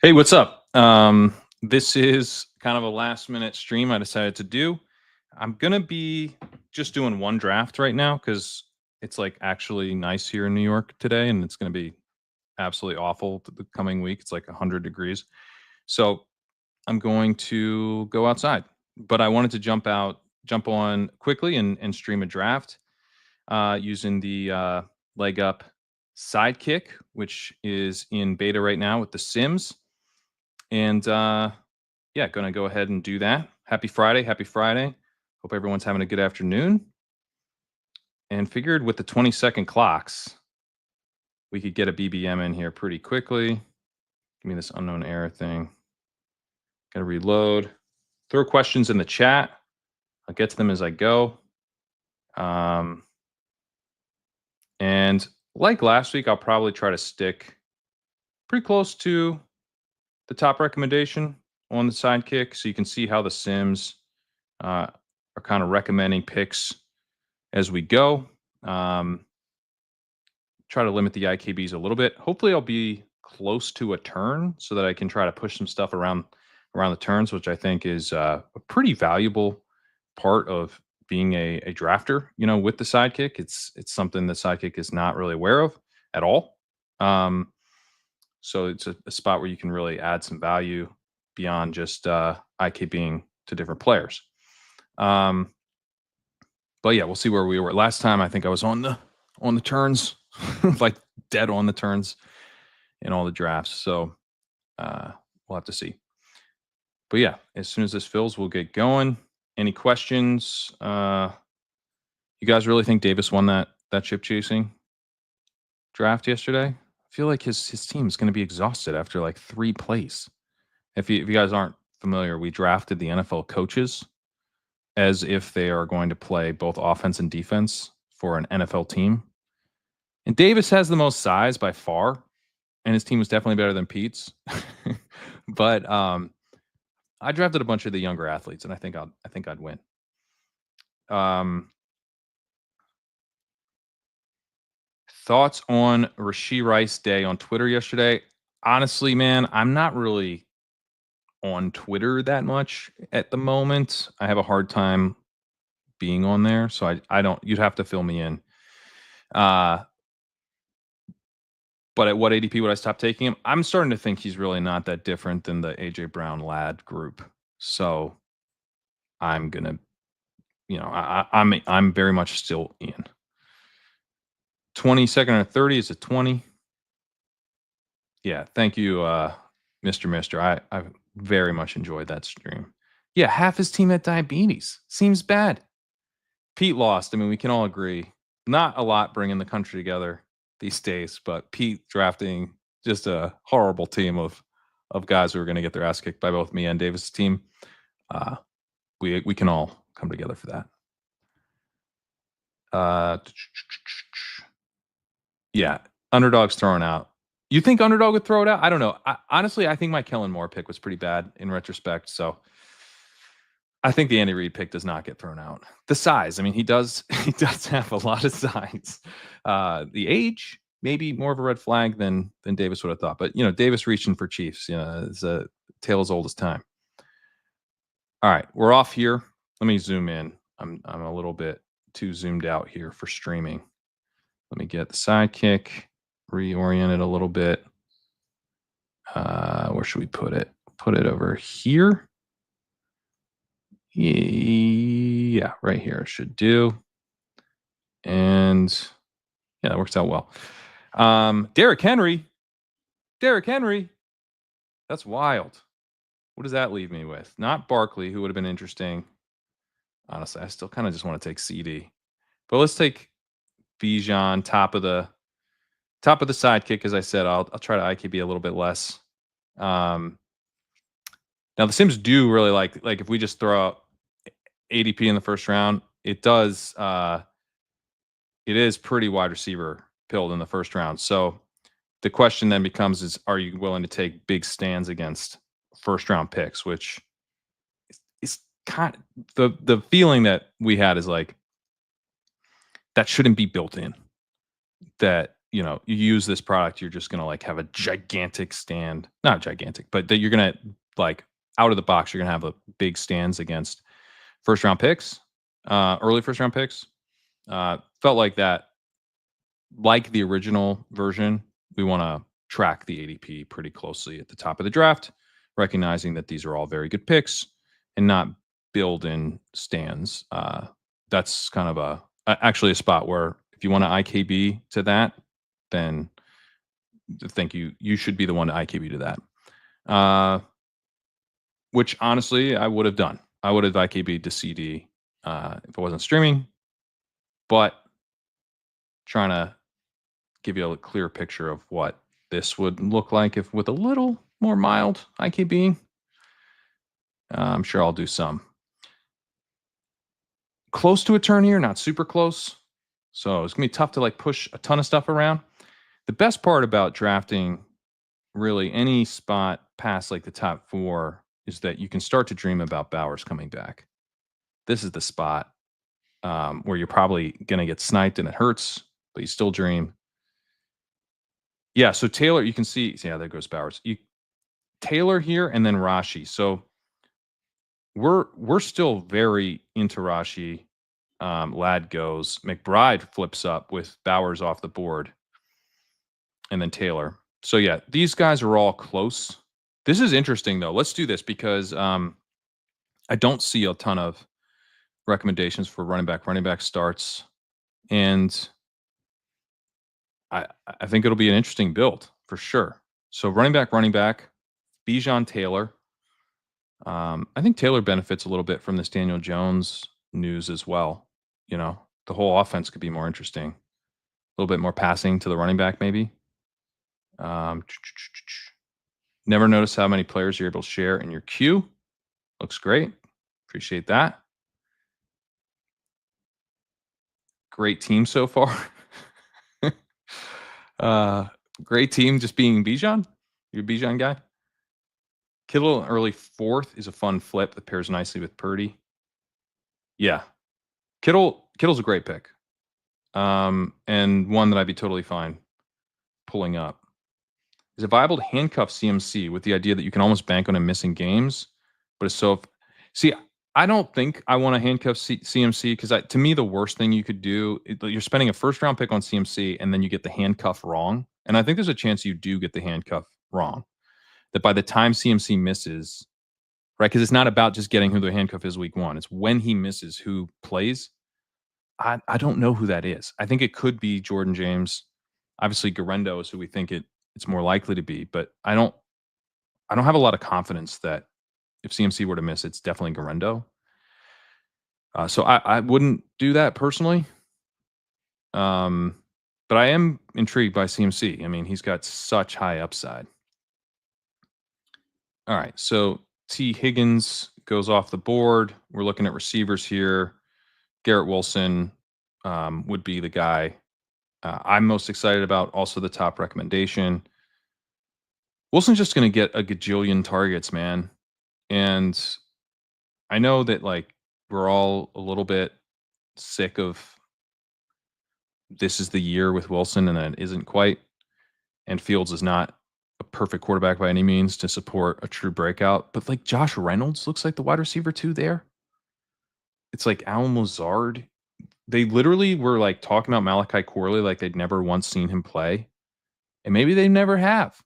Hey, what's up? This is kind of a last minute stream I decided to do. I'm gonna be just doing one draft right now because it's like actually nice here in New York today, and it's gonna be absolutely awful the coming week. It's like 100 degrees. So I'm going to go outside. But I wanted to jump on quickly and stream a draft using the leg up Sidekick, which is in beta right now with the Sims. And yeah, gonna go ahead and do that. Happy Friday, happy Friday. Hope everyone's having a good afternoon. And figured with the 20-second clocks, we could get a BBM in here pretty quickly. Give me this unknown error thing. Gotta reload. Throw questions in the chat. I'll get to them as I go. And like last week, I'll probably try to stick pretty close to the top recommendation on the Sidekick, so you can see how the Sims are kind of recommending picks as we go. Try to limit the IKBs a little bit. Hopefully, I'll be close to a turn so that I can try to push some stuff around the turns, which I think is a pretty valuable part of being a drafter. You know, with the Sidekick, it's something the Sidekick is not really aware of at all. So it's a spot where you can really add some value beyond just IKBing to different players. But yeah, we'll see where we were. Last time I think I was on the turns, like dead on the turns in all the drafts. So we'll have to see. But yeah, as soon as this fills, we'll get going. Any questions? You guys really think Davis won that chip chasing draft yesterday? I feel like his team is going to be exhausted after like 3 plays. If you guys aren't familiar, we drafted the NFL coaches as if they are going to play both offense and defense for an NFL team. And Davis has the most size by far, and his team was definitely better than Pete's. But I drafted a bunch of the younger athletes, and I think I'd win. Thoughts on Rashee Rice Day on Twitter yesterday? Honestly, man, I'm not really on Twitter that much at the moment. I have a hard time being on there, so I don't. You'd have to fill me in. But at what ADP would I stop taking him? I'm starting to think he's really not that different than the AJ Brown lad group. So I'm gonna, I'm very much still in. 22nd or 30 is a 20. Yeah, thank you, Mr. Mister. I very much enjoyed that stream. Yeah, half his team had diabetes. Seems bad. Pete lost. I mean, we can all agree. Not a lot bringing the country together these days, but Pete drafting just a horrible team of guys who are going to get their ass kicked by both me and Davis' team. We can all come together for that. Yeah, underdog's thrown out. You think underdog would throw it out? I don't know. Honestly, I think my Kellen Moore pick was pretty bad in retrospect. So I think the Andy Reid pick does not get thrown out. The size, I mean, he does have a lot of size. The age, maybe more of a red flag than Davis would have thought. But Davis reaching for Chiefs, is a tale as old as time. All right, we're off here. Let me zoom in. I'm a little bit too zoomed out here for streaming. Let me get the Sidekick reoriented a little bit. Where should we put it? Put it over here. Yeah, right here should do. And yeah, that works out well. Derrick Henry. That's wild. What does that leave me with? Not Barkley, who would have been interesting. Honestly, I still kind of just want to take CD. But let's take Bijan, top of the Sidekick. As I said, I'll try to IKB a little bit less. Now the Sims do really like if we just throw out ADP in the first round, it does it is pretty wide receiver pilled in the first round. So the question then becomes is, are you willing to take big stands against first round picks, which is kind of the feeling that we had is like that shouldn't be built in. That you know, you use this product, you're just gonna like have a gigantic stand. Not gigantic, but that you're gonna like out of the box, you're gonna have a big stands against first round picks, early first round picks. Felt like that, like the original version, we want to track the ADP pretty closely at the top of the draft, recognizing that these are all very good picks and not build in stands. That's kind of actually a spot where if you want to IKB to that, then I think you should be the one to IKB to that. Which honestly I would have done. I would have IKB to CD if I wasn't streaming, but trying to give you a clear picture of what this would look like if with a little more mild IKB. I'm sure I'll do some. Close to a turn here, not super close. So it's gonna be tough to like push a ton of stuff around. The best part about drafting really any spot past like the top 4 is that you can start to dream about Bowers coming back. This is the spot where you're probably gonna get sniped and it hurts, but you still dream. Yeah, so Taylor, you can see, yeah, there goes Bowers. Taylor here and then Rashi. So we're still very into Rashi. Lad goes. McBride flips up with Bowers off the board. And then Taylor. So yeah, these guys are all close. This is interesting though. Let's do this because I don't see a ton of recommendations for running back. Running back starts. And I think it'll be an interesting build for sure. So running back, Bijan Taylor. I think Taylor benefits a little bit from this Daniel Jones news as well. You know, the whole offense could be more interesting. A little bit more passing to the running back, maybe. Never noticed how many players you're able to share in your queue. Looks great. Appreciate that. Great team so far. Great team just being Bijan. You're a Bijan guy. Kittle early 4th is a fun flip that pairs nicely with Purdy. Yeah. Kittle's a great pick. And one that I'd be totally fine pulling up. Is it viable to handcuff CMC with the idea that you can almost bank on him missing games? But it's so see, I don't think I want to handcuff CMC because to me the worst thing you could do, you're spending a first round pick on CMC and then you get the handcuff wrong. And I think there's a chance you do get the handcuff wrong. That by the time CMC misses, right? Because it's not about just getting who the handcuff is week 1. It's when he misses who plays. I don't know who that is. I think it could be Jordan James. Obviously, Garendo is who we think it's more likely to be, but I don't have a lot of confidence that if CMC were to miss, it's definitely Garendo. So I wouldn't do that personally. But I am intrigued by CMC. I mean, he's got such high upside. All right, so T. Higgins goes off the board. We're looking at receivers here. Garrett Wilson would be the guy I'm most excited about. Also, the top recommendation. Wilson's just going to get a gajillion targets, man. And I know that like we're all a little bit sick of this is the year with Wilson and then it isn't quite. And Fields is not a perfect quarterback by any means to support a true breakout. But like Josh Reynolds looks like the wide receiver 2 there. It's like Alan Lazard. They literally were like talking about Malachi Corley like they'd never once seen him play. And maybe they never have.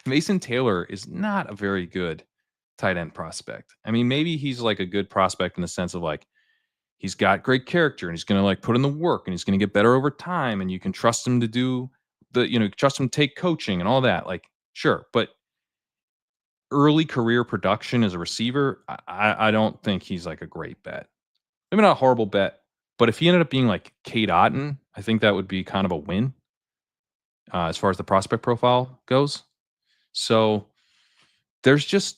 Mason Taylor is not a very good tight end prospect. I mean, maybe he's like a good prospect in the sense of like he's got great character and he's going to like put in the work and he's going to get better over time and you can trust him to do trust him to take coaching and all that. Like, sure, but early career production as a receiver, I don't think he's like a great bet. Maybe not a horrible bet, but if he ended up being like Cade Otton, I think that would be kind of a win as far as the prospect profile goes. So there's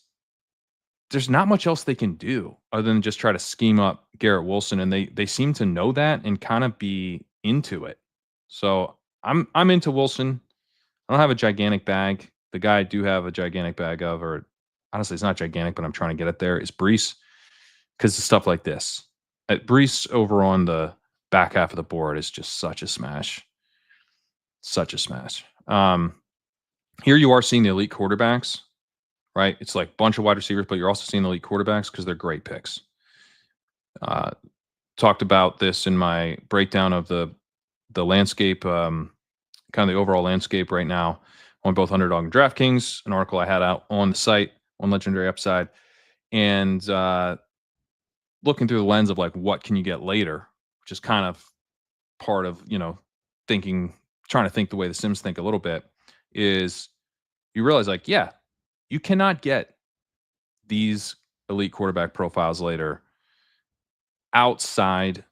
not much else they can do other than just try to scheme up Garrett Wilson, and they seem to know that and kind of be into it. So I'm into Wilson. I don't have a gigantic bag. The guy I do have a gigantic bag of, or honestly, it's not gigantic, but I'm trying to get it there, is Brees. Because of stuff like this. Brees over on the back half of the board is just such a smash. Such a smash. Here you are seeing the elite quarterbacks, right? It's like a bunch of wide receivers, but you're also seeing the elite quarterbacks because they're great picks. Talked about this in my breakdown of the landscape, kind of the overall landscape right now on both Underdog and DraftKings, an article I had out on the site on Legendary Upside, and looking through the lens of like what can you get later, which is kind of part of thinking, trying to think the way the Sims think a little bit, is you realize like, yeah, you cannot get these elite quarterback profiles later outside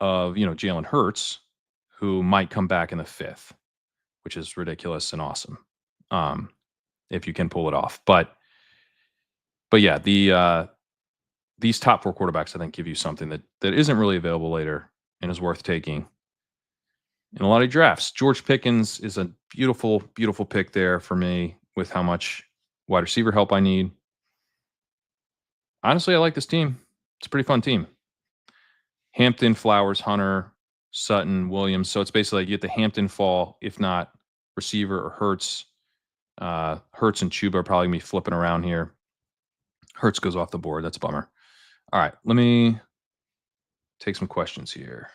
of Jalen Hurts, who might come back in the fifth, which is ridiculous and awesome, if you can pull it off. But yeah, these top four quarterbacks I think give you something that isn't really available later and is worth taking in a lot of drafts. George Pickens is a beautiful, beautiful pick there for me with how much wide receiver help I need. Honestly, I like this team. It's a pretty fun team. Hampton, Flowers, Hunter, Sutton, Williams. So it's basically like you get the Hampton fall, if not receiver or Hurts. Hurts and Chuba are probably going to be flipping around here. Hurts goes off the board. That's a bummer. All right, let me take some questions here.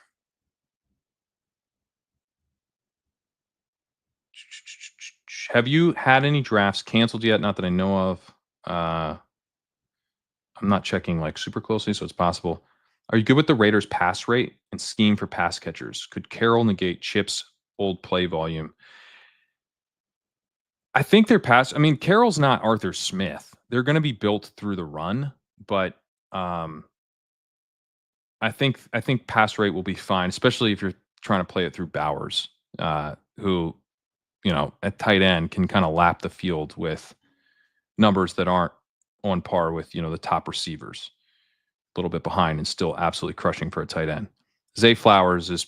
Have you had any drafts canceled yet? Not that I know of. I'm not checking like super closely, so it's possible. Are you good with the Raiders' pass rate and scheme for pass catchers? Could Carroll negate Chip's old play volume? I think their pass. I mean, Carroll's not Arthur Smith. They're going to be built through the run, but I think pass rate will be fine, especially if you're trying to play it through Bowers, who at tight end can kind of lap the field with numbers that aren't on par with the top receivers, a little bit behind and still absolutely crushing for a tight end. Zay Flowers is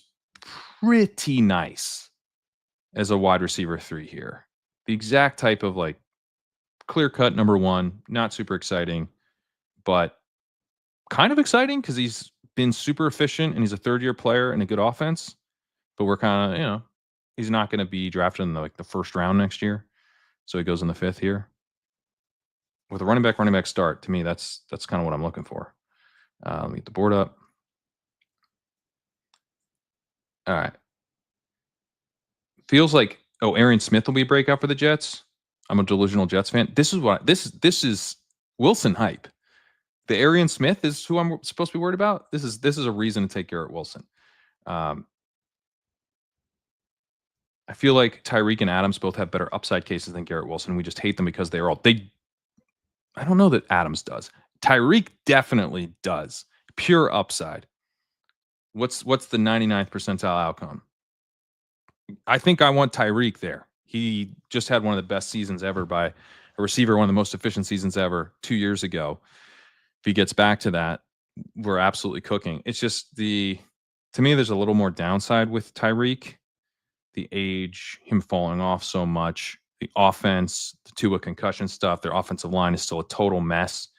pretty nice as a wide receiver 3 here. The exact type of like clear cut number 1, not super exciting, but kind of exciting because he's been super efficient and he's a third-year player and a good offense. But we're kind of, he's not going to be drafted in the first round next year, so he goes in the 5th here. With a running back start, to me, that's kind of what I'm looking for. Let me get the board up. All right. Feels like Arian Smith will be a breakout for the Jets. I'm a delusional Jets fan. This is Wilson hype. The Arian Smith is who I'm supposed to be worried about. This is a reason to take Garrett Wilson. I feel like Tyreek and Adams both have better upside cases than Garrett Wilson. We just hate them because I don't know that Adams does. Tyreek definitely does. Pure upside. What's the 99th percentile outcome? I think I want Tyreek there. He just had one of the best seasons ever by a receiver, one of the most efficient seasons ever 2 years ago. If he gets back to that, we're absolutely cooking. It's just to me, there's a little more downside with Tyreek. The age, him falling off so much, the offense, the Tua concussion stuff, their offensive line is still a total mess.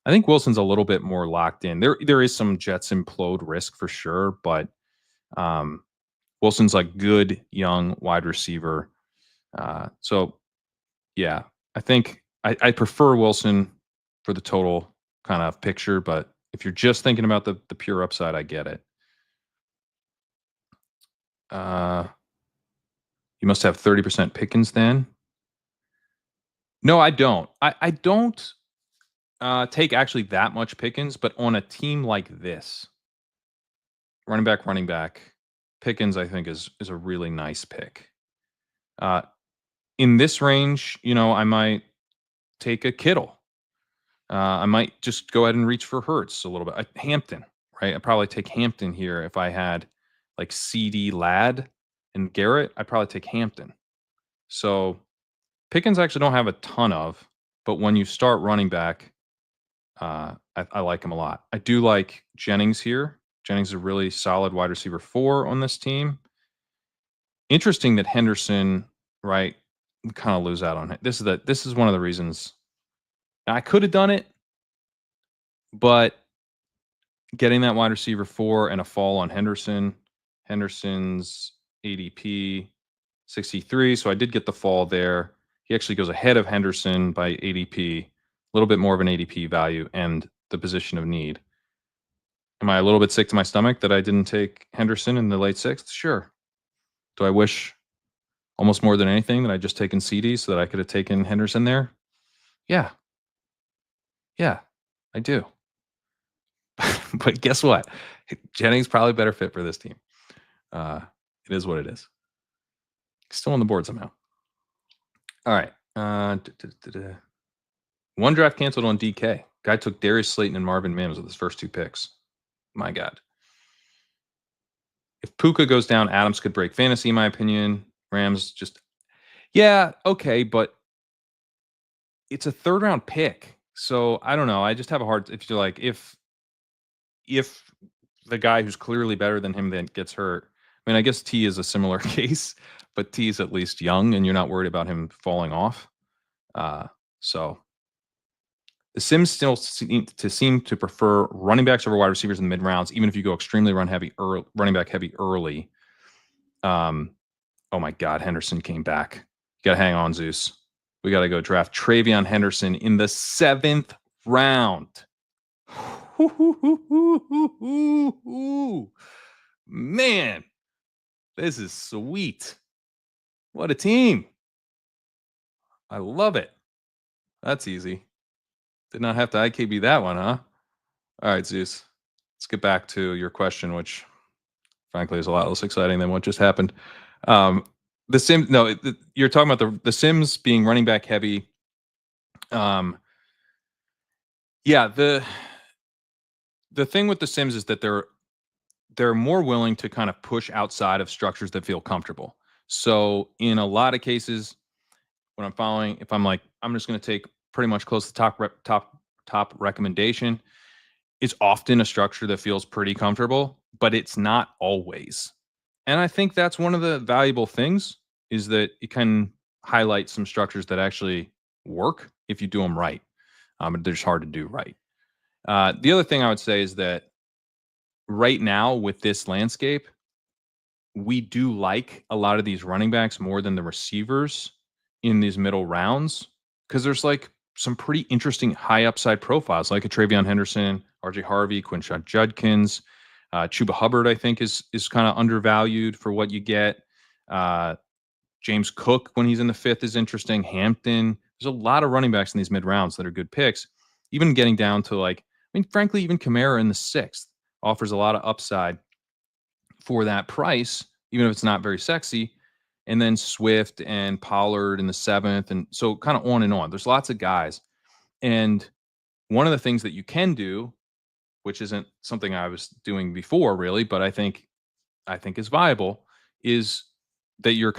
I think Wilson's a little bit more locked in. There is some Jets implode risk for sure, but Wilson's like good young wide receiver. So yeah, I think I prefer Wilson for the total kind of picture, but if you're just thinking about the pure upside, I get it. You must have 30% Pickens then. No, I don't. I don't take actually that much Pickens, but on a team like this, running back, Pickens I think is a really nice pick. In this range, I might take a Kittle. I might just go ahead and reach for Hurts a little bit. Hampton, right? I'd probably take Hampton here if I had like CD Ladd and Garrett. I'd probably take Hampton. So Pickens actually don't have a ton of, but when you start running back, I like him a lot. I do like Jennings here. Jennings is a really solid wide receiver 4 on this team. Interesting that Henderson, right, kind of lose out on it. This is one of the reasons I could have done it, but getting that wide receiver 4 and a fall on Henderson's ADP 63. So I did get the fall there. He actually goes ahead of Henderson by ADP, a little bit more of an ADP value and the position of need. Am I a little bit sick to my stomach that I didn't take Henderson in the late sixth? Sure. Do I wish almost more than anything that I just taken CD so that I could have taken Henderson there? Yeah. Yeah, I do. But guess what? Jennings probably better fit for this team. It is what it is. Still on the board somehow. All right. One draft canceled on DK. Guy took Darius Slayton and Marvin Mims with his first 2 picks. My God. If Puka goes down, Adams could break fantasy, in my opinion. Rams just, yeah, okay, but it's a 3rd round pick. So I don't know. I just have a hard, if you're like, if the guy who's clearly better than him then gets hurt. I mean, I guess T is a similar case, but T is at least young and you're not worried about him falling off. So the Sims still seem to prefer running backs over wide receivers in the mid rounds, even if you go extremely running back heavy early. Oh my God, Henderson came back. You got to hang on, Zeus. We got to go draft Travion Henderson in the 7th round. Man, this is sweet. What a team. I love it. That's easy. Did not have to IKB that one, huh? All right, Zeus. Let's get back to your question, which frankly is a lot less exciting than what just happened. The Sims, no, you're talking about the Sims being running back heavy. Yeah, the thing with the Sims is that they're more willing to kind of push outside of structures that feel comfortable. So in a lot of cases, when I'm following, if I'm like, I'm just going to take pretty much close to top recommendation, it's often a structure that feels pretty comfortable, but it's not always. And I think that's one of the valuable things is that it can highlight some structures that actually work if you do them right. They're just hard to do right. The other thing I would say is that right now with this landscape, we do like a lot of these running backs more than the receivers in these middle rounds because there's like some pretty interesting high upside profiles like a Travion Henderson, RJ Harvey, Quinshon Judkins, Chuba Hubbard. I think is kind of undervalued for what you get. James Cook when he's in the 5th is interesting. Hampton. There's a lot of running backs in these mid rounds that are good picks. Even getting down to like, I mean, frankly, even Kamara in the 6th offers a lot of upside for that price, even if it's not very sexy. And then Swift and Pollard in the 7th. And so kind of on and on. There's lots of guys. And one of the things that you can do, which isn't something I was doing before really, but I think is viable, is that you're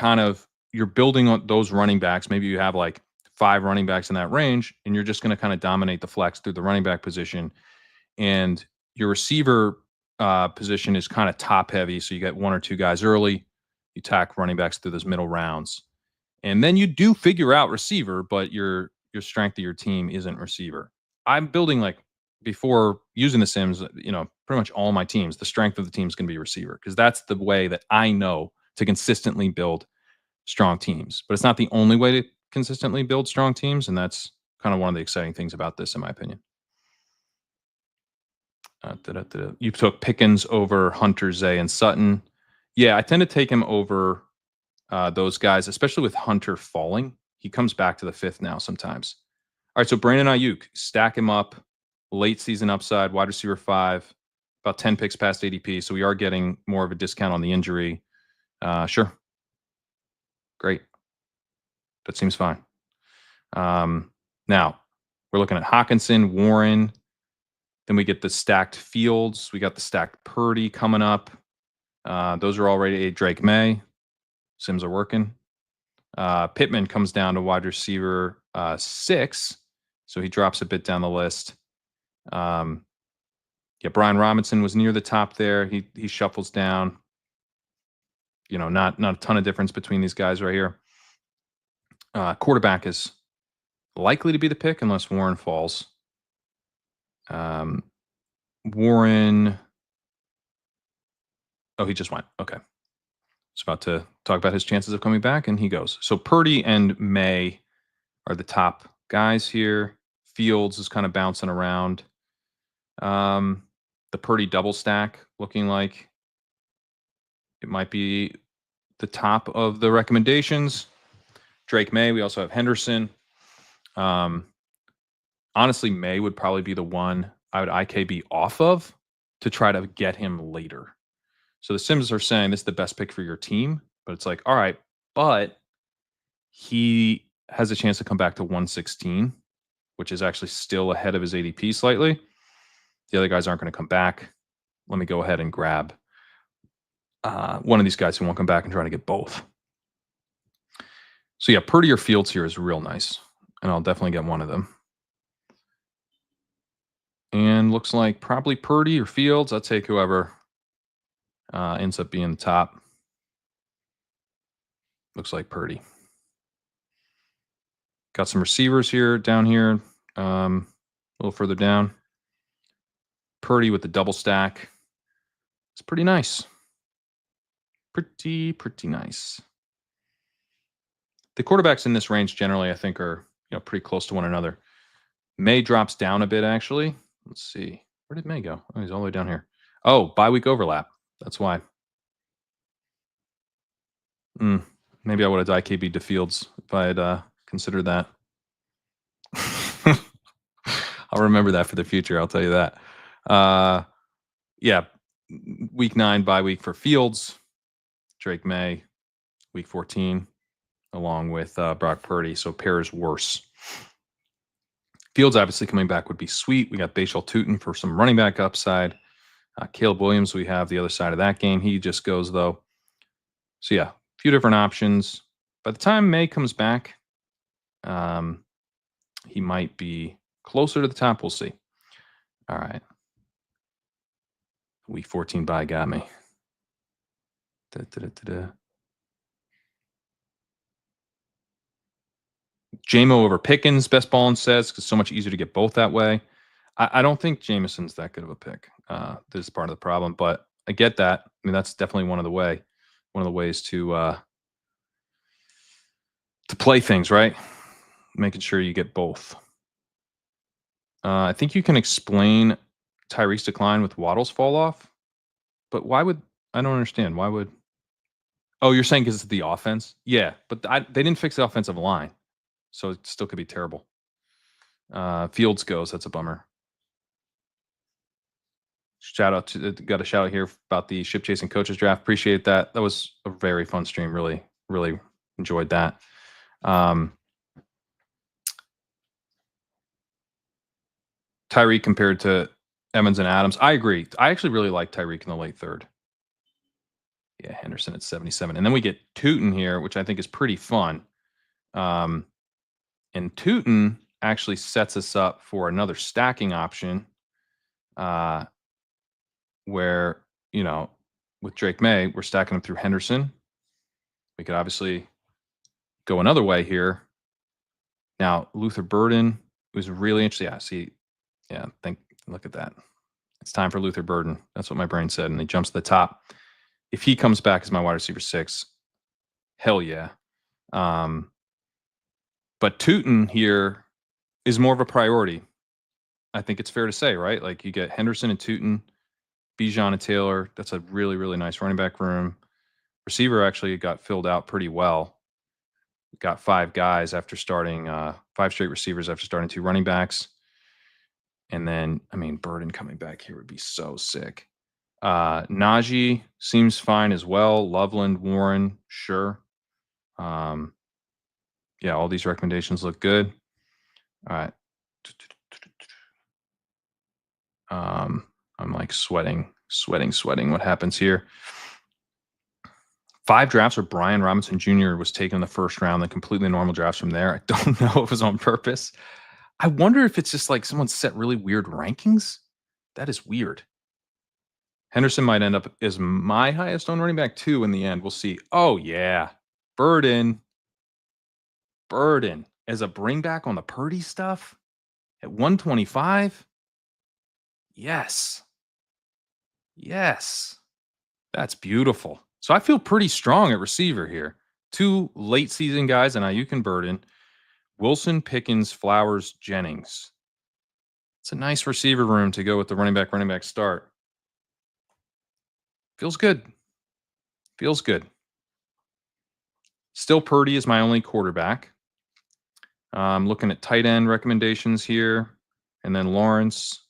building on those running backs. Maybe you have like 5 running backs in that range, and you're just going to kind of dominate the flex through the running back position. And your receiver position is kind of top heavy. So you get 1 or 2 guys early, you tack running backs through those middle rounds. And then you do figure out receiver, but your strength of your team isn't receiver. I'm building like before using the Sims, pretty much all my teams, the strength of the team is going to be receiver because that's the way that I know to consistently build strong teams. But it's not the only way to consistently build strong teams. And that's kind of one of the exciting things about this, in my opinion. You took Pickens over Hunter, Zay, and Sutton. Yeah, I tend to take him over those guys, especially with Hunter falling. He comes back to the 5th now sometimes. All right, so Brandon Ayuk, stack him up, late season upside, wide receiver 5, about 10 picks past ADP. So we are getting more of a discount on the injury. Sure. Great. That seems fine. Now, we're looking at Hawkinson, Warren. Then we get the stacked Fields. We got the stacked Purdy coming up. Those are already a Drake May. Sims are working. Pittman comes down to wide receiver 6. So he drops a bit down the list. Brian Robinson was near the top there. He shuffles down. Not a ton of difference between these guys right here. Quarterback is likely to be the pick unless Warren falls. Warren. Oh, he just went. Okay. He's about to talk about his chances of coming back, and he goes. So Purdy and May are the top guys here. Fields is kind of bouncing around. The Purdy double stack looking like it might be the top of the recommendations. Drake May. We also have Henderson. Honestly, May would probably be the one I would IKB off of to try to get him later. So the Sims are saying this is the best pick for your team, but it's like, all right, but he has a chance to come back to 116, which is actually still ahead of his ADP slightly. The other guys aren't going to come back. Let me go ahead and grab one of these guys who won't come back and try to get both. So yeah, Purdy or Fields here is real nice, and I'll definitely get one of them. And looks like probably Purdy or Fields. I'll take whoever ends up being the top. Looks like Purdy. Got some receivers here, down here, a little further down. Purdy with the double stack. It's pretty nice. Pretty nice. The quarterbacks in this range generally, I think, are pretty close to one another. May drops down a bit, actually. Let's see. Where did May go? Oh, he's all the way down here. Oh, bye-week overlap. That's why. Maybe I would have IKB'd to Fields if I had considered that. I'll remember that for the future. I'll tell you that. Yeah, week 9 bye week for Fields. Drake May, week 14, along with Brock Purdy. So pairs worse. Fields obviously coming back would be sweet. We got Bashal Tootin for some running back upside. Caleb Williams, we have the other side of that game. He just goes, though. So, yeah, a few different options. By the time May comes back, he might be closer to the top. We'll see. All right. Week 14 bye got me. JMO over Pickens, best ball says, because it's so much easier to get both that way. I don't think Jameson's that good of a pick. This is part of the problem, but I get that. I mean, that's definitely one of the ways to play things, right? Making sure you get both. I think you can explain Tyreek's decline with Waddle's fall off, but why would I don't understand? Why would? Oh, you're saying because it's the offense? Yeah, but they didn't fix the offensive line, so it still could be terrible. Fields goes. That's a bummer. Got a shout out here about the ship chasing coaches draft. Appreciate that. That was a very fun stream. Really enjoyed that. Tyreek compared to Evans and Adams. I agree. I actually really like Tyreek in the late third. Yeah, Henderson at 77. And then we get Tootin here, which I think is pretty fun. And Tootin actually sets us up for another stacking option where, with Drake May, we're stacking him through Henderson. We could obviously go another way here. Now, Luther Burden was really interesting. Yeah, look at that. It's time for Luther Burden. That's what my brain said. And he jumps to the top. If he comes back as my wide receiver 6, hell yeah. But Tootin here is more of a priority. I think it's fair to say, right? Like you get Henderson and Tootin, Bijan and Taylor. That's a really, really nice running back room. Receiver actually got filled out pretty well. Got 5 guys after starting 5 straight receivers after starting 2 running backs. And then, Burden coming back here would be so sick. Najee seems fine as well. Loveland, Warren, sure. Yeah, all these recommendations look good. All right. I'm like sweating. What happens here? 5 drafts where Brian Robinson Jr. was taken in the first round, then completely normal drafts from there. I don't know if it was on purpose. I wonder if it's just like someone set really weird rankings. That is weird. Henderson might end up as my highest on running back 2 in the end. We'll see. Oh, yeah. Burden as a bring back on the Purdy stuff at 125. Yes. That's beautiful. So I feel pretty strong at receiver here. Two late season guys, and Ayuk and Burden. Wilson, Pickens, Flowers, Jennings. It's a nice receiver room to go with the running back start. Feels good. Feels good. Still Purdy is my only quarterback. I'm looking at tight end recommendations here. And then Lawrence.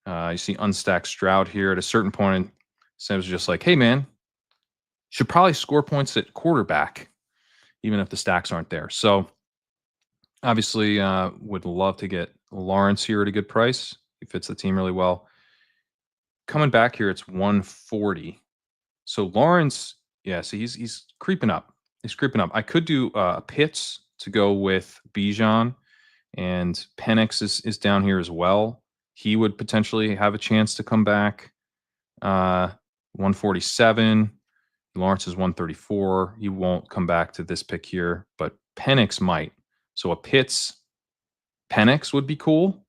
You see unstacked Stroud here. At a certain point, Sam's just like, hey, man, should probably score points at quarterback, even if the stacks aren't there. So obviously would love to get Lawrence here at a good price. He fits the team really well. Coming back here, it's 140. So Lawrence, yeah, see, he's creeping up. He's creeping up. I could do Pitts to go with Bijan, and Penix is down here as well. He would potentially have a chance to come back. 147. Lawrence is 134. He won't come back to this pick here, but Penix might. So a Pitts Penix would be cool.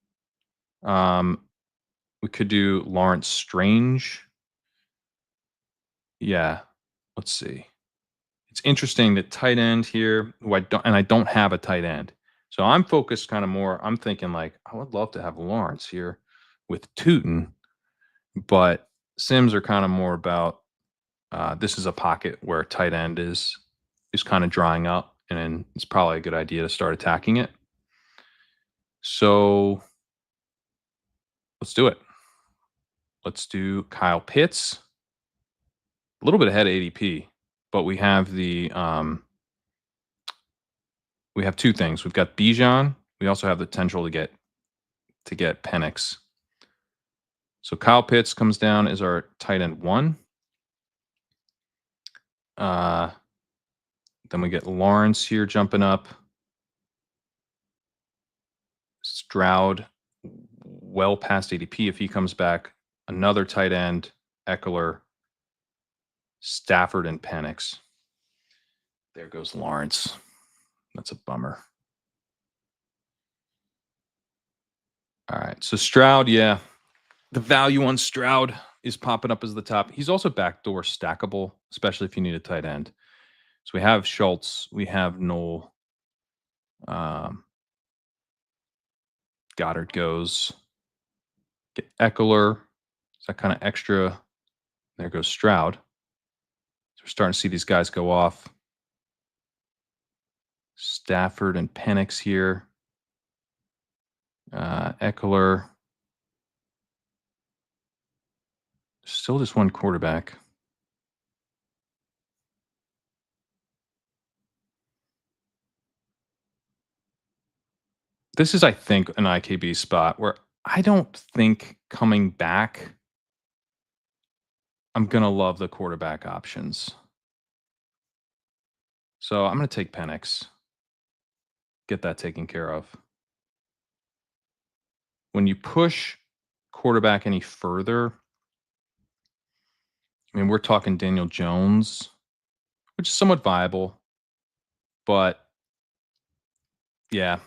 We could do Lawrence Strange. Yeah. Let's see. It's interesting that tight end here, who I don't have a tight end. So I'm focused kind of more. I'm thinking like I would love to have Lawrence here with Tootin, but Sims are kind of more about this is a pocket where tight end is kind of drying up, and it's probably a good idea to start attacking it. So let's do it. Let's do Kyle Pitts. A little bit ahead of ADP, but we have we have two things. We've got Bijan. We also have the potential to get Penix. So Kyle Pitts comes down as our tight end 1. Then we get Lawrence here jumping up. Stroud, well past ADP if he comes back. Another tight end, Eckler, Stafford, and Penix. There goes Lawrence. That's a bummer. All right. So Stroud, yeah. The value on Stroud is popping up as the top. He's also backdoor stackable, especially if you need a tight end. So we have Schultz, we have Knoll. Goddard goes. Get Eckler. Is that kind of extra? There goes Stroud. So we're starting to see these guys go off. Stafford and Penix here. Eckler. Still just one quarterback. This is, I think, an IKB spot where I don't think coming back, I'm going to love the quarterback options. So I'm going to take Penix. Get that taken care of. When you push quarterback any further, I mean, we're talking Daniel Jones, which is somewhat viable. But yeah,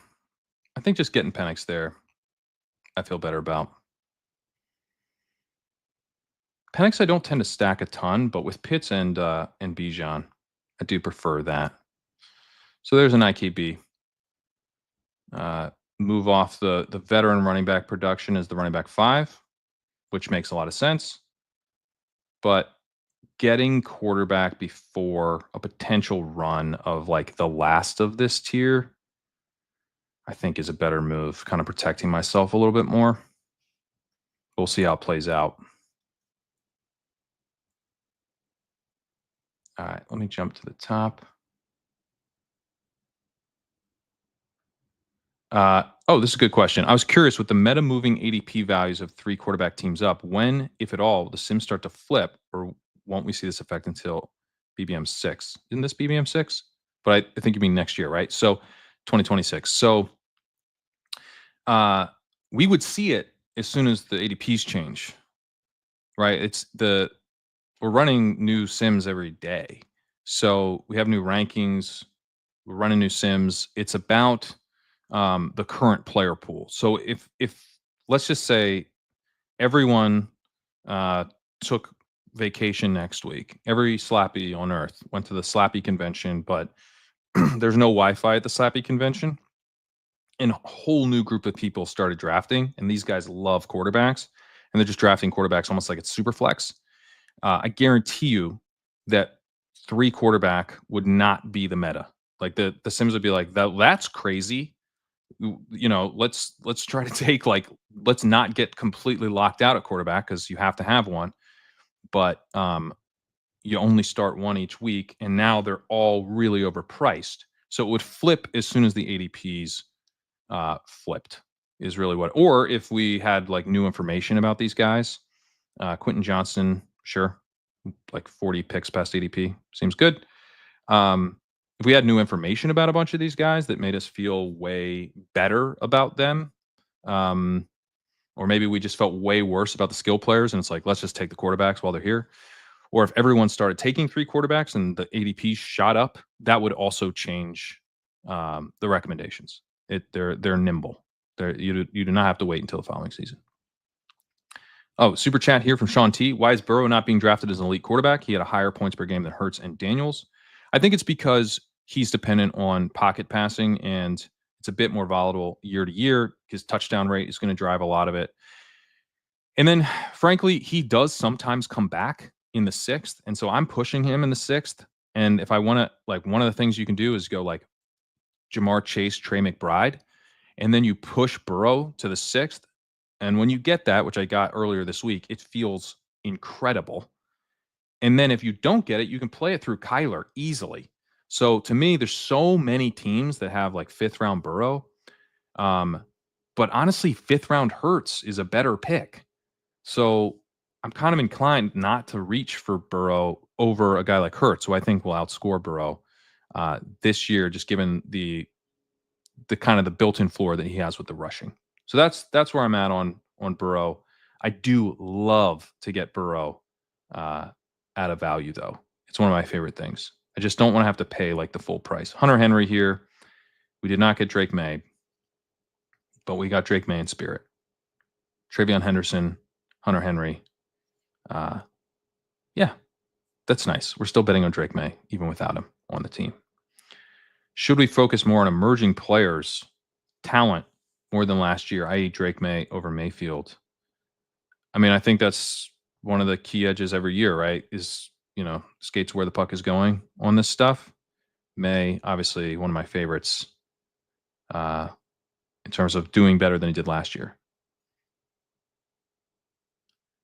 I think just getting Penix there, I feel better about. Penix, I don't tend to stack a ton, but with Pitts and Bijan, I do prefer that. So there's an IKB. Move off the veteran running back production as the running back 5, which makes a lot of sense. But getting quarterback before a potential run of like the last of this tier, I think is a better move, kind of protecting myself a little bit more. We'll see how it plays out. All right, let me jump to the top. This is a good question. I was curious with the meta moving ADP values of 3 quarterback teams up, when, if at all, the Sims start to flip, or won't we see this effect until BBM 6? Isn't this BBM 6? But I think you mean next year, right? So 2026. So we would see it as soon as the ADPs change, right? We're running new Sims every day. So we have new rankings, we're running new Sims. It's about the current player pool. So if let's just say everyone took vacation next week. Every Slappy on earth went to the Slappy convention, but there's no Wi-Fi at the Slappy convention. And a whole new group of people started drafting, and these guys love quarterbacks, and they're just drafting quarterbacks almost like it's super flex. I guarantee you that 3 quarterback would not be the meta. Like the Sims would be like, that's crazy. You know, let's try to take like let's not get completely locked out at quarterback because you have to have one, but you only start one each week, and now they're all really overpriced. So it would flip as soon as the ADPs flipped is really what. Or if we had like new information about these guys, Quentin Johnson, sure, like 40 picks past ADP seems good. If we had new information about a bunch of these guys that made us feel way better about them, um, or maybe we just felt way worse about the skill players, and it's like let's just take the quarterbacks while they're here. Or if everyone started taking 3 quarterbacks and the ADP shot up, that would also change the recommendations. They're nimble. You do not have to wait until the following season. Oh, super chat here from Sean T. Why is Burrow not being drafted as an elite quarterback? He had a higher points per game than Hurts and Daniels. I think it's because he's dependent on pocket passing, and it's a bit more volatile year to year. His touchdown rate is going to drive a lot of it. And then, frankly, he does sometimes come back in the 6th, and so I'm pushing him in the 6th. And if I want to, like, one of the things you can do is go like Jamar Chase, Trey McBride, and then you push Burrow to the 6th. And when you get that, which I got earlier this week, it feels incredible. And then if you don't get it, you can play it through Kyler easily. So to me, there's so many teams that have like 5th round Burrow. But honestly, 5th round Hurts is a better pick. So I'm kind of inclined not to reach for Burrow over a guy like Hurts, who I think will outscore Burrow this year, just given the kind of the built-in floor that he has with the rushing. So that's where I'm at on Burrow. I do love to get Burrow at a value, though. It's one of my favorite things. I just don't want to have to pay like the full price. Hunter Henry here. We did not get Drake May, but we got Drake May in spirit. Travion Henderson, Hunter Henry. Yeah, that's nice. We're still betting on Drake May, even without him on the team. Should we focus more on emerging players, talent, more than last year, i.e. Drake May over Mayfield? I mean, I think that's one of the key edges every year, right? Is, skates where the puck is going on this stuff. May, obviously, one of my favorites in terms of doing better than he did last year.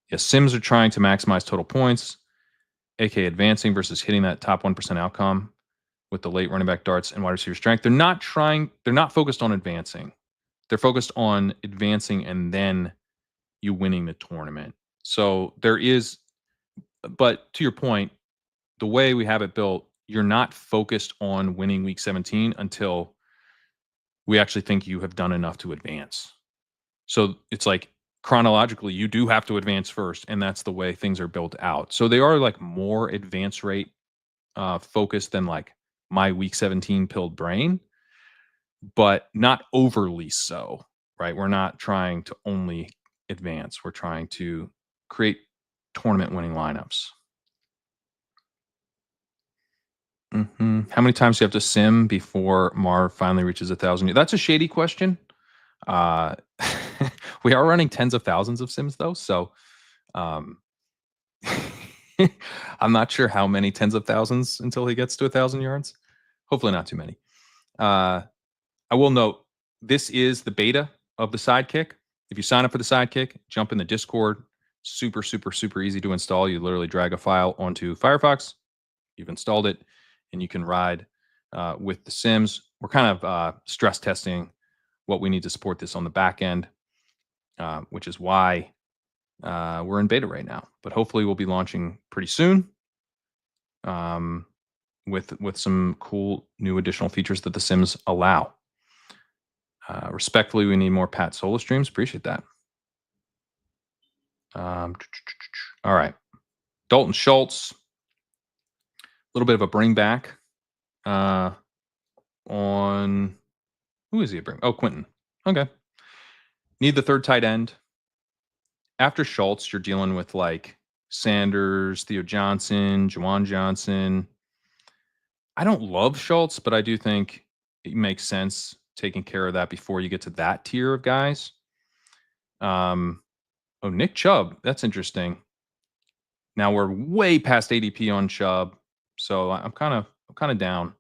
Yeah, Sims are trying to maximize total points, aka advancing versus hitting that top 1% outcome with the late running back darts and wide receiver strength. They're not focused on advancing. They're focused on advancing and then you winning the tournament. So there is, but to your point, the way we have it built, you're not focused on winning week 17 until we actually think you have done enough to advance. So it's like chronologically, you do have to advance first, and that's the way things are built out. So they are like more advance rate focused than like my week 17 pilled brain, but not overly so, right? We're not trying to only advance. We're trying to create tournament winning lineups. How many times do you have to sim before Marv finally reaches 1,000? That's a shady question. We are running tens of thousands of sims though, so I'm not sure how many tens of thousands until he gets to 1,000 yards. Hopefully not too many. I will note this is the beta of the Sidekick. If you sign up for the Sidekick, jump in the Discord. Super, super, super easy to install. You literally drag a file onto Firefox. You've installed it, and you can ride with the Sims. We're kind of stress testing what we need to support this on the back end, which is why we're in beta right now. But hopefully we'll be launching pretty soon with some cool new additional features that the Sims allow. Respectfully, we need more Pat solo streams. Appreciate that. All right. Dalton Schultz. A little bit of a bring back on who is he a bring? Oh, Quentin. Okay. Need the third tight end. After Schultz, you're dealing with like Sanders, Theo Johnson, Juwan Johnson. I don't love Schultz, but I do think it makes sense taking care of that before you get to that tier of guys. Um, oh, Nick Chubb. That's interesting. Now we're way past ADP on Chubb, so I'm kind of down.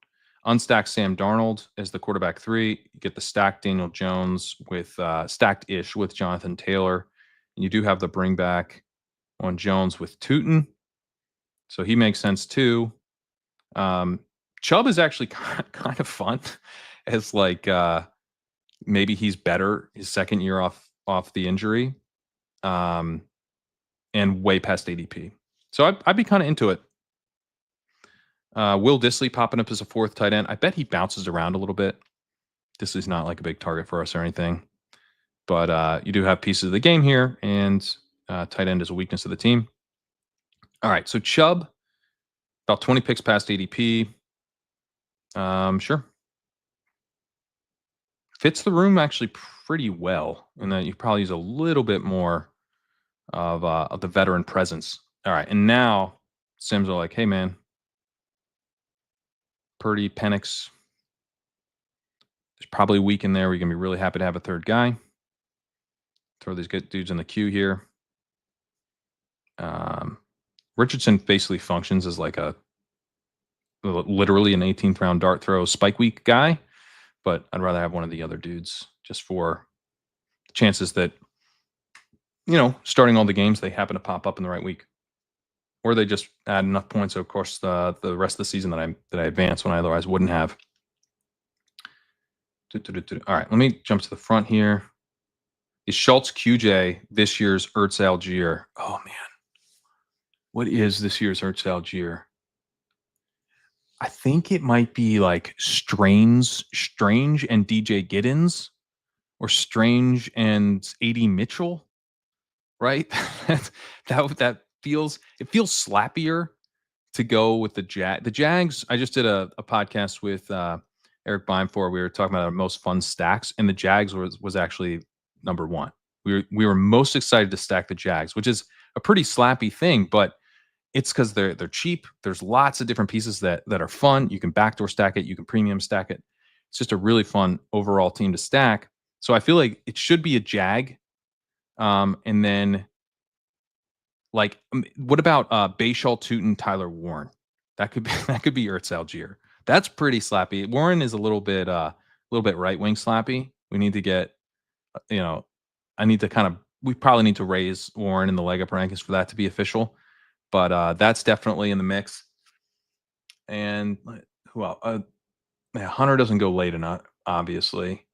Unstack Sam Darnold as the quarterback 3. You get the stacked Daniel Jones with stacked-ish with Jonathan Taylor, and you do have the bring back on Jones with Tootin, so he makes sense too. Um, Chubb is actually kind of fun as like maybe he's better his second year off the injury, um, and way past ADP. So I'd be kind of into it. Will Disley popping up as a 4th tight end. I bet he bounces around a little bit. Disley's not like a big target for us or anything, but you do have pieces of the game here, and tight end is a weakness of the team. All right, so Chubb, about 20 picks past ADP. Sure. Fits the room actually pretty well, and then you probably use a little bit more of the veteran presence. All right, and now Sims are like, hey man, Purdy, Penix. There's probably a week in there where you're gonna be really happy to have a 3rd guy. Throw these good dudes in the queue here. Richardson basically functions as like literally an 18th round dart throw spike week guy, but I'd rather have one of the other dudes just for chances that, starting all the games, they happen to pop up in the right week, or they just add enough points. So of course, the rest of the season that I advance when I otherwise wouldn't have. All right, let me jump to the front here. Is Schultz QJ this year's Ertz Algier? Oh man, what is this year's Ertz Algier? I think it might be like Strange and DJ Giddens, or Strange and AD Mitchell, right? that feels slappier to go with the Jags. I just did a podcast with Eric Beinfor. We were talking about our most fun stacks, and the Jags was actually number 1. We were most excited to stack the Jags, which is a pretty slappy thing, but it's because they're cheap. There's lots of different pieces that are fun. You can backdoor stack it. You can premium stack it. It's just a really fun overall team to stack. So I feel like it should be a Jag. And then what about Bayshall, Tootin, Tyler Warren? That could be that could be Ertz Algier. That's pretty slappy. Warren is a little bit right wing slappy. We need to get, I need to we probably need to raise Warren in the leg up rankings for that to be official. But that's definitely in the mix. And who else? Hunter doesn't go late enough, obviously.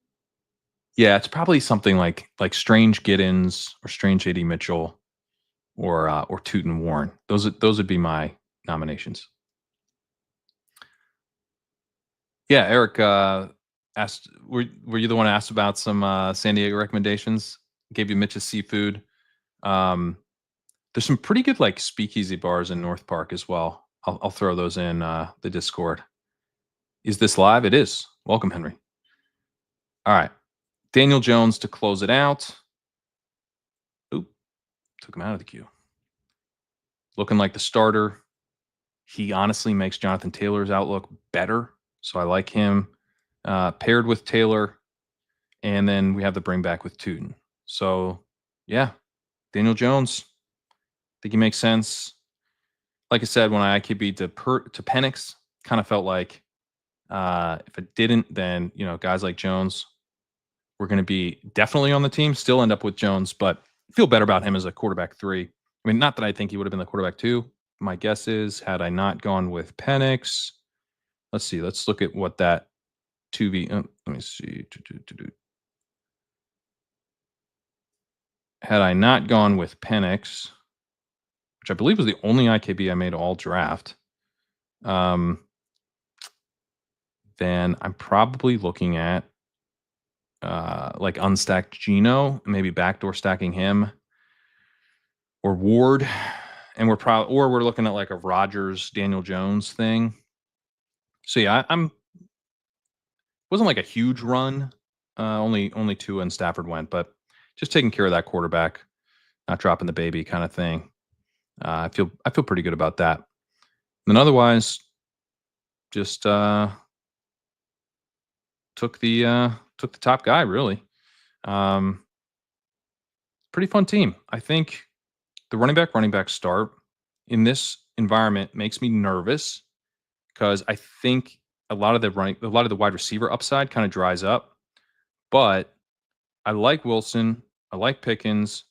Yeah, it's probably something like Strange Giddens or Strange AD Mitchell or Tootin Warren. Those would be my nominations. Yeah, Eric asked, were you the one asked about some San Diego recommendations? Gave you Mitch's seafood. There's some pretty good like speakeasy bars in North Park as well. I'll throw those in the Discord. Is this live? It is. Welcome, Henry. All right. Daniel Jones to close it out. Oop, took him out of the queue. Looking like the starter. He honestly makes Jonathan Taylor's outlook better, so I like him. Paired with Taylor, and then we have the bring back with Tootin. So, yeah, Daniel Jones. I think he makes sense. Like I said, when I IKB to Penix, kind of felt like if it didn't, then guys like Jones were going to be definitely on the team. Still end up with Jones, but feel better about him as a quarterback 3. I mean, not that I think he would have been the quarterback 2. My guess is, had I not gone with Penix, let's see. Let's look at what that 2v. Let me see. Had I not gone with Penix, which I believe was the only IKB I made all draft, then I'm probably looking at like unstacked Geno, maybe backdoor stacking him, or Ward, and we're looking at like a Rodgers Daniel Jones thing. So yeah, wasn't like a huge run. Only 2 and Stafford went, but just taking care of that quarterback, not dropping the baby kind of thing. I feel pretty good about that. And otherwise, just took the top guy really. Um, Pretty fun team. I think the running back start in this environment makes me nervous because I think a lot of the wide receiver upside kind of dries up. But I like Wilson. I like Pickens.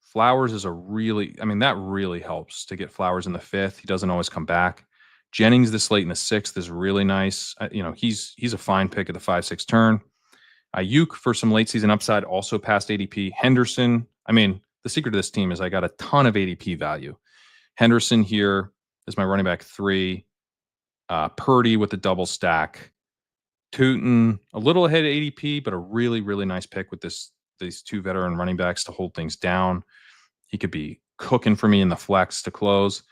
Flowers is a really, I mean, that really helps to get Flowers in the fifth. He doesn't always come back. Jennings this late in the sixth is really nice. He's a fine pick at the 5-6 turn. Ayuk for some late season upside, also past ADP. Henderson. I mean, the secret to this team is I got a ton of ADP value. Henderson here is my running back 3. Purdy with the double stack. Tootin a little ahead of ADP, but a really, really nice pick with these 2 veteran running backs to hold things down. He could be cooking for me in the flex to close.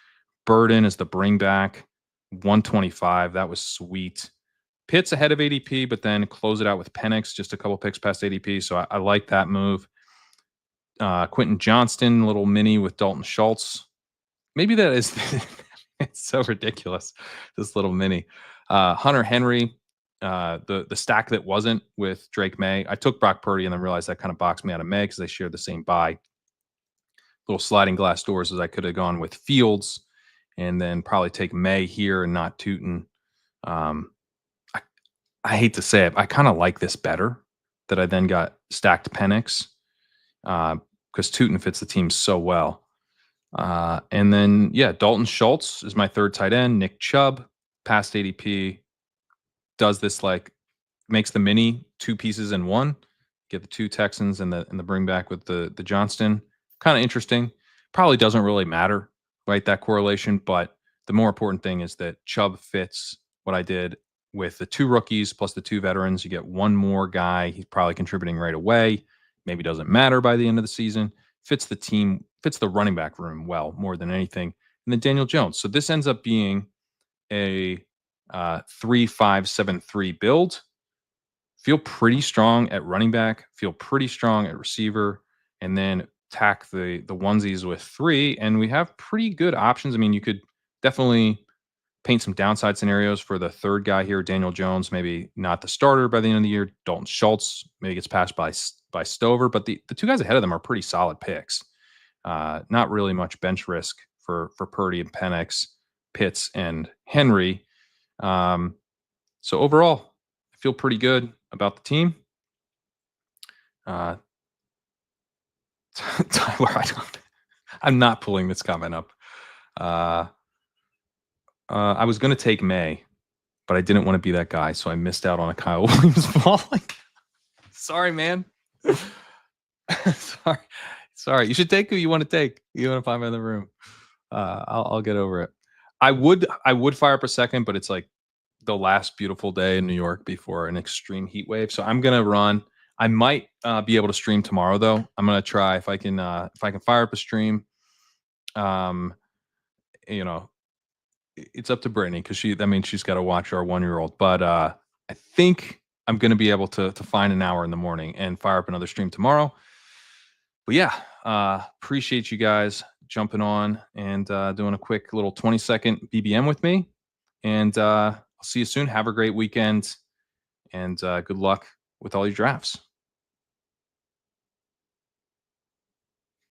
Burden is the bring back, 125. That was sweet. Pitt's ahead of ADP, but then close it out with Penix, just a couple picks past ADP. So I like that move. Quentin Johnston, little mini with Dalton Schultz. Maybe that is it's so ridiculous, this little mini. Hunter Henry, the stack that wasn't with Drake May. I took Brock Purdy and then realized that kind of boxed me out of May because they share the same buy. Little sliding glass doors as I could have gone with Fields and then probably take May here and not Tootin. I hate to say it, I kind of like this better that I then got stacked Penix because Tootin fits the team so well. And then, Dalton Schultz is my 3rd tight end. Nick Chubb, past ADP, does this makes the mini 2 pieces in one. Get the 2 Texans and the bring back with the Johnston. Kind of interesting. Probably doesn't really matter, right? That correlation, but the more important thing is that Chubb fits what I did with the 2 rookies plus the 2 veterans. You get one more guy. He's probably contributing right away. Maybe doesn't matter by the end of the season. Fits the team, fits the running back room well, more than anything. And then Daniel Jones. So this ends up being a 3-5-7-3 build. Feel pretty strong at running back, feel pretty strong at receiver, and then tack the onesies with 3. And we have pretty good options. I mean, you could definitely paint some downside scenarios for the 3rd guy here, Daniel Jones, maybe not the starter by the end of the year. Dalton Schultz maybe gets passed by Stover, but the 2 guys ahead of them are pretty solid picks. Not really much bench risk for Purdy and Penix, Pitts and Henry. So overall, I feel pretty good about the team. Tyler, I'm not pulling this comment up. I was going to take May, but I didn't want to be that guy, so I missed out on a Kyle Williams falling. Sorry, man. Sorry. You should take who you want to take. You want to find me in the room. I'll get over it. I would fire up a second, but it's like the last beautiful day in New York before an extreme heat wave. So I'm gonna run. I might be able to stream tomorrow though. I'm gonna try if I can fire up a stream. It's up to Brittany because she's got to watch our 1-year-old. But I think I'm gonna be able to find an hour in the morning and fire up another stream tomorrow. But appreciate you guys jumping on and doing a quick little 20-second BBM with me. And I'll see you soon. Have a great weekend and good luck with all your drafts.